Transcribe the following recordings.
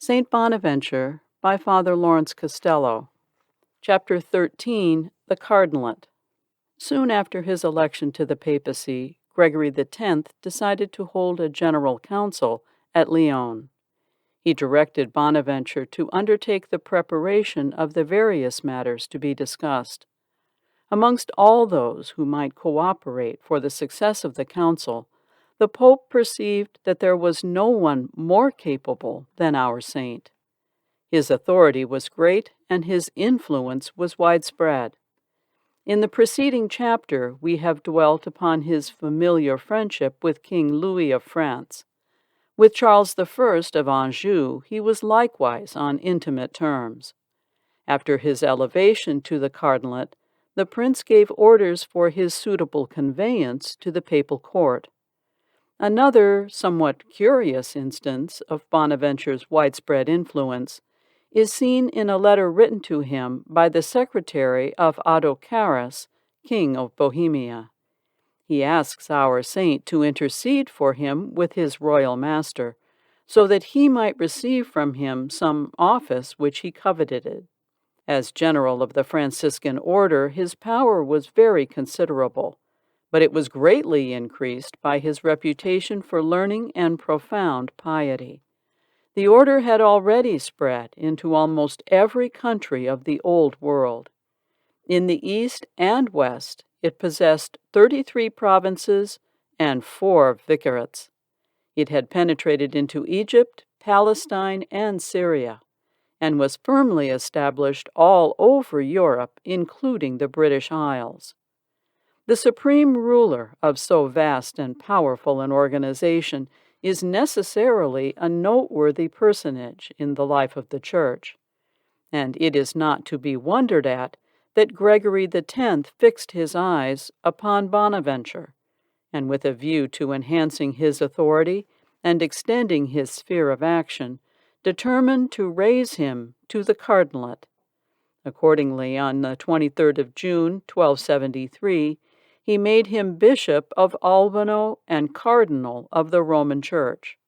Saint Bonaventure by Father Laurence Costelloe. Chapter 13, The Cardinalate. Soon after his election to the papacy, Gregory X decided to hold a general council at Lyon. He directed Bonaventure to undertake the preparation of the various matters to be discussed. Amongst all those who might cooperate for the success of the council, the Pope perceived that there was no one more capable than our saint. His authority was great, and his influence was widespread. In the preceding chapter, we have dwelt upon his familiar friendship with King Louis of France. With Charles I of Anjou, he was likewise on intimate terms. After his elevation to the cardinalate, the prince gave orders for his suitable conveyance to the papal court. Another, somewhat curious instance of Bonaventure's widespread influence is seen in a letter written to him by the secretary of Odoacaris, king of Bohemia. He asks our saint to intercede for him with his royal master, so that he might receive from him some office which he coveted. As general of the Franciscan order, his power was very considerable, but it was greatly increased by his reputation for learning and profound piety. The order had already spread into almost every country of the Old World. In the East and West, it possessed 33 provinces and 4 vicarates. It had penetrated into Egypt, Palestine, and Syria, and was firmly established all over Europe, including the British Isles. The supreme ruler of so vast and powerful an organization is necessarily a noteworthy personage in the life of the Church, and it is not to be wondered at that Gregory X fixed his eyes upon Bonaventure, and with a view to enhancing his authority and extending his sphere of action, determined to raise him to the cardinalate. Accordingly, on the 23rd of June, 1273, he made him Bishop of Albano and Cardinal of the Roman Church.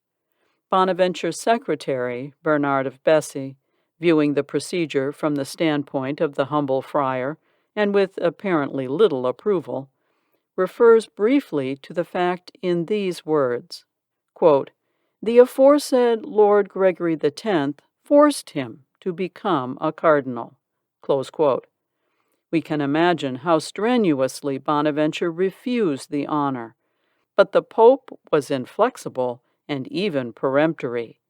Bonaventure's secretary, Bernard of Bessy, viewing the procedure from the standpoint of the humble friar, and with apparently little approval, refers briefly to the fact in these words, quote, "The aforesaid Lord Gregory X forced him to become a cardinal." Close quote. We can imagine how strenuously Bonaventure refused the honor, but the Pope was inflexible and even peremptory.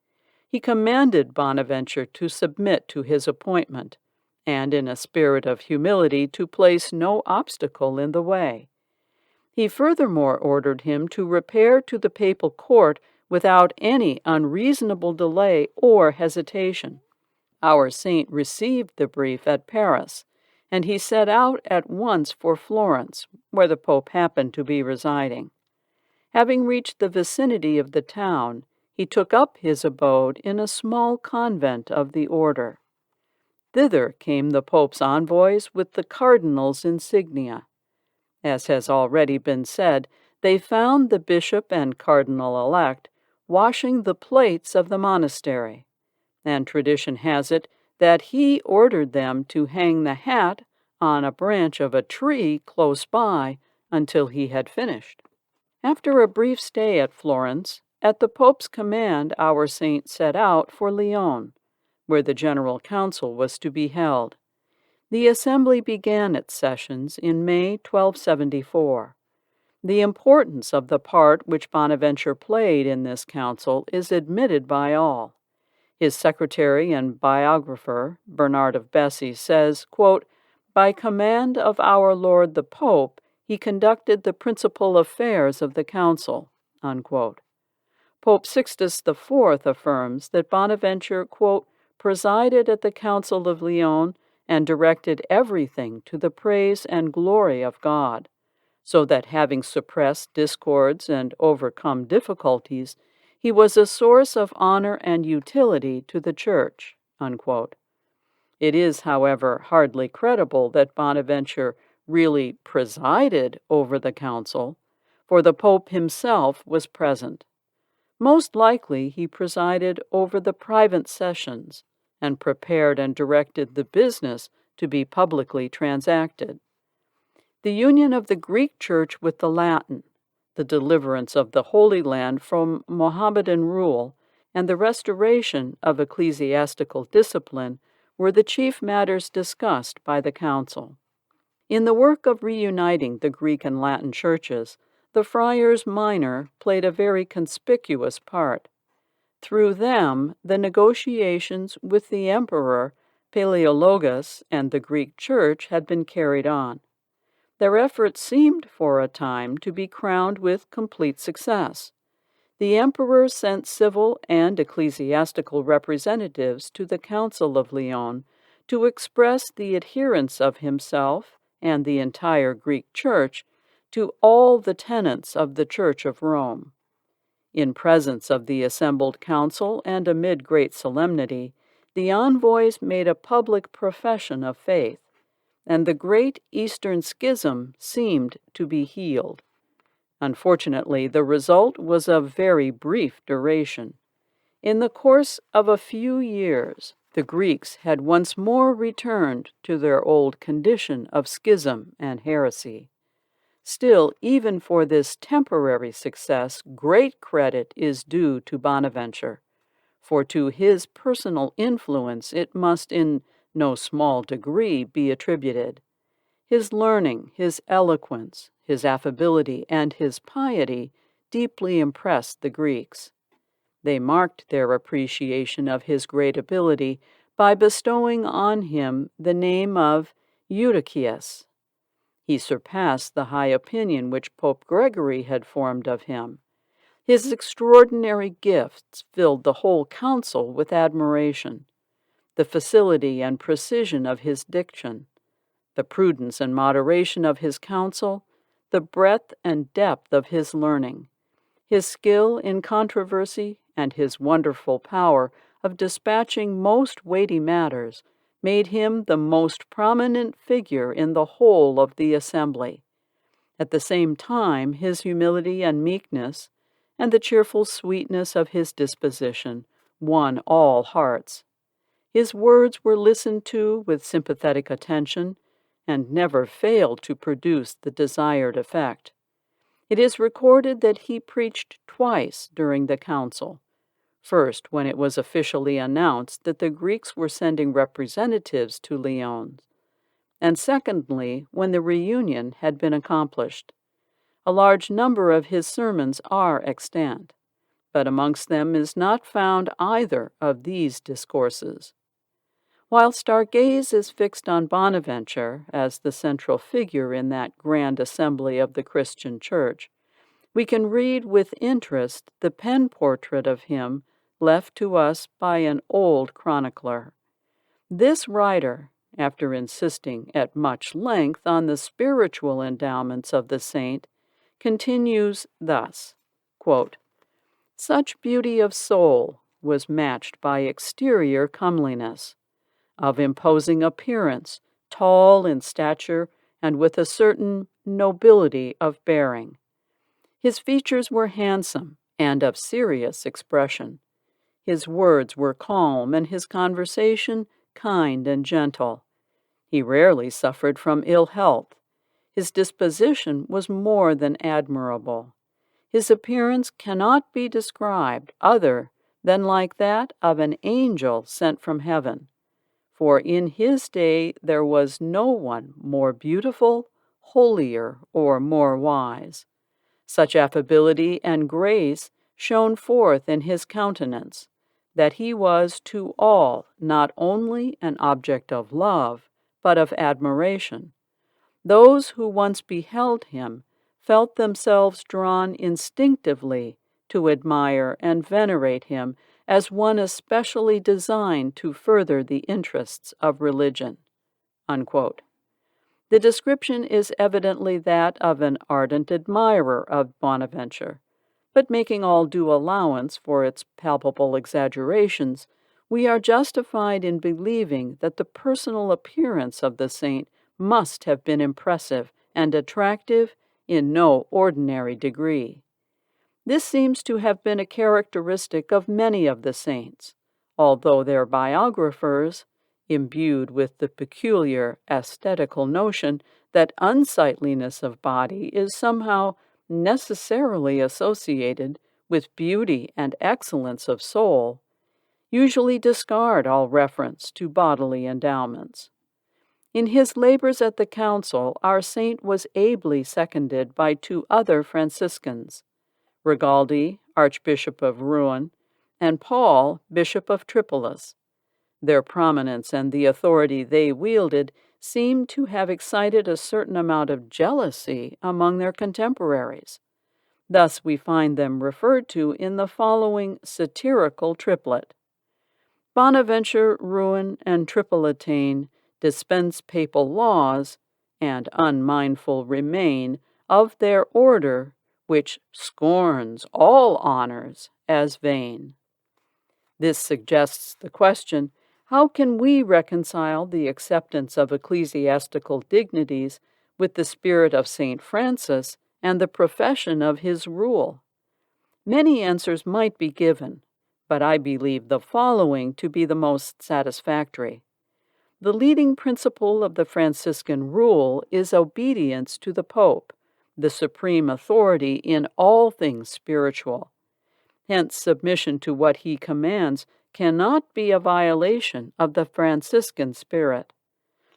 He commanded Bonaventure to submit to his appointment, and in a spirit of humility to place no obstacle in the way. He furthermore ordered him to repair to the papal court without any unreasonable delay or hesitation. Our saint received the brief at Paris, and he set out at once for Florence, where the Pope happened to be residing. Having reached the vicinity of the town, he took up his abode in a small convent of the order. Thither came the Pope's envoys with the cardinal's insignia. As has already been said, they found the bishop and cardinal-elect washing the plates of the monastery, and tradition has it that he ordered them to hang the hat on a branch of a tree close by until he had finished. After a brief stay at Florence, at the Pope's command our saint set out for Lyon, where the General Council was to be held. The assembly began its sessions in May 1274. The importance of the part which Bonaventure played in this council is admitted by all. His secretary and biographer, Bernard of Bessy, says, quote, "By command of our Lord the Pope, he conducted the principal affairs of the council." Unquote. Pope Sixtus IV affirms that Bonaventure, quote, "presided at the Council of Lyon and directed everything to the praise and glory of God, so that having suppressed discords and overcome difficulties, he was a source of honor and utility to the Church." Unquote. It is, however, hardly credible that Bonaventure really presided over the council, for the Pope himself was present. Most likely he presided over the private sessions and prepared and directed the business to be publicly transacted. The union of the Greek Church with the Latin, the deliverance of the Holy Land from Mohammedan rule, and the restoration of ecclesiastical discipline were the chief matters discussed by the council. In the work of reuniting the Greek and Latin churches, the Friars Minor played a very conspicuous part. Through them, the negotiations with the Emperor Palaeologus and the Greek Church had been carried on. Their efforts seemed for a time to be crowned with complete success. The emperor sent civil and ecclesiastical representatives to the Council of Lyon to express the adherence of himself and the entire Greek Church to all the tenets of the Church of Rome. In presence of the assembled council and amid great solemnity, the envoys made a public profession of faith, and the great Eastern Schism seemed to be healed. Unfortunately, the result was of very brief duration. In the course of a few years, the Greeks had once more returned to their old condition of schism and heresy. Still, even for this temporary success, great credit is due to Bonaventure, for to his personal influence it must in no small degree be attributed. His learning, his eloquence, his affability, and his piety deeply impressed the Greeks. They marked their appreciation of his great ability by bestowing on him the name of Eutychius. He surpassed the high opinion which Pope Gregory had formed of him. His extraordinary gifts filled the whole council with admiration. The facility and precision of his diction, the prudence and moderation of his counsel, the breadth and depth of his learning, his skill in controversy, and his wonderful power of dispatching most weighty matters made him the most prominent figure in the whole of the assembly. At the same time, his humility and meekness, and the cheerful sweetness of his disposition, won all hearts. His words were listened to with sympathetic attention, and never failed to produce the desired effect. It is recorded that he preached twice during the council. First, when it was officially announced that the Greeks were sending representatives to Lyon, and secondly, when the reunion had been accomplished. A large number of his sermons are extant, but amongst them is not found either of these discourses. Whilst our gaze is fixed on Bonaventure as the central figure in that grand assembly of the Christian Church, we can read with interest the pen portrait of him left to us by an old chronicler. This writer, after insisting at much length on the spiritual endowments of the saint, continues thus, quote, "Such beauty of soul was matched by exterior comeliness, of imposing appearance, tall in stature, and with a certain nobility of bearing. His features were handsome and of serious expression. His words were calm, and his conversation kind and gentle. He rarely suffered from ill health. His disposition was more than admirable. His appearance cannot be described other than like that of an angel sent from heaven. For in his day there was no one more beautiful, holier, or more wise. Such affability and grace shone forth in his countenance, that he was to all not only an object of love, but of admiration. Those who once beheld him felt themselves drawn instinctively to admire and venerate him as one especially designed to further the interests of religion." Unquote. The description is evidently that of an ardent admirer of Bonaventure, but making all due allowance for its palpable exaggerations, we are justified in believing that the personal appearance of the saint must have been impressive and attractive in no ordinary degree. This seems to have been a characteristic of many of the saints, although their biographers, imbued with the peculiar aesthetical notion that unsightliness of body is somehow necessarily associated with beauty and excellence of soul, usually discard all reference to bodily endowments. In his labors at the council, our saint was ably seconded by two other Franciscans, Regaldi, Archbishop of Rouen, and Paul, Bishop of Tripolis. Their prominence and the authority they wielded seem to have excited a certain amount of jealousy among their contemporaries. Thus we find them referred to in the following satirical triplet. Bonaventure, Rouen, and Tripolitane dispense papal laws, and unmindful remain of their order, which scorns all honors as vain. This suggests the question, how can we reconcile the acceptance of ecclesiastical dignities with the spirit of St. Francis and the profession of his rule? Many answers might be given, but I believe the following to be the most satisfactory. The leading principle of the Franciscan rule is obedience to the Pope, the supreme authority in all things spiritual. Hence, submission to what he commands cannot be a violation of the Franciscan spirit.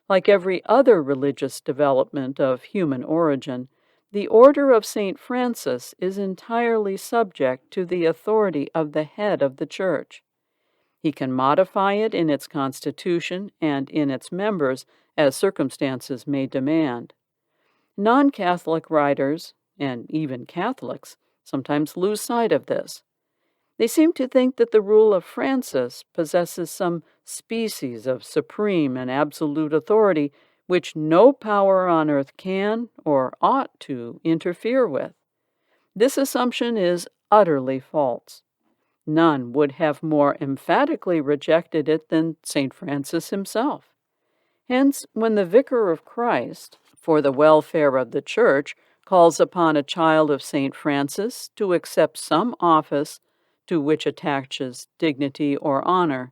Like every other religious development of human origin, the Order of St. Francis is entirely subject to the authority of the head of the Church. He can modify it in its constitution and in its members as circumstances may demand. Non-Catholic writers, and even Catholics, sometimes lose sight of this. They seem to think that the rule of Francis possesses some species of supreme and absolute authority which no power on earth can or ought to interfere with. This assumption is utterly false. None would have more emphatically rejected it than St. Francis himself. Hence, when the Vicar of Christ, for the welfare of the Church, calls upon a child of St. Francis to accept some office to which attaches dignity or honor,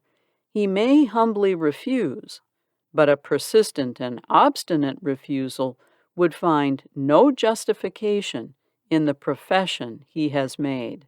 he may humbly refuse, but a persistent and obstinate refusal would find no justification in the profession he has made.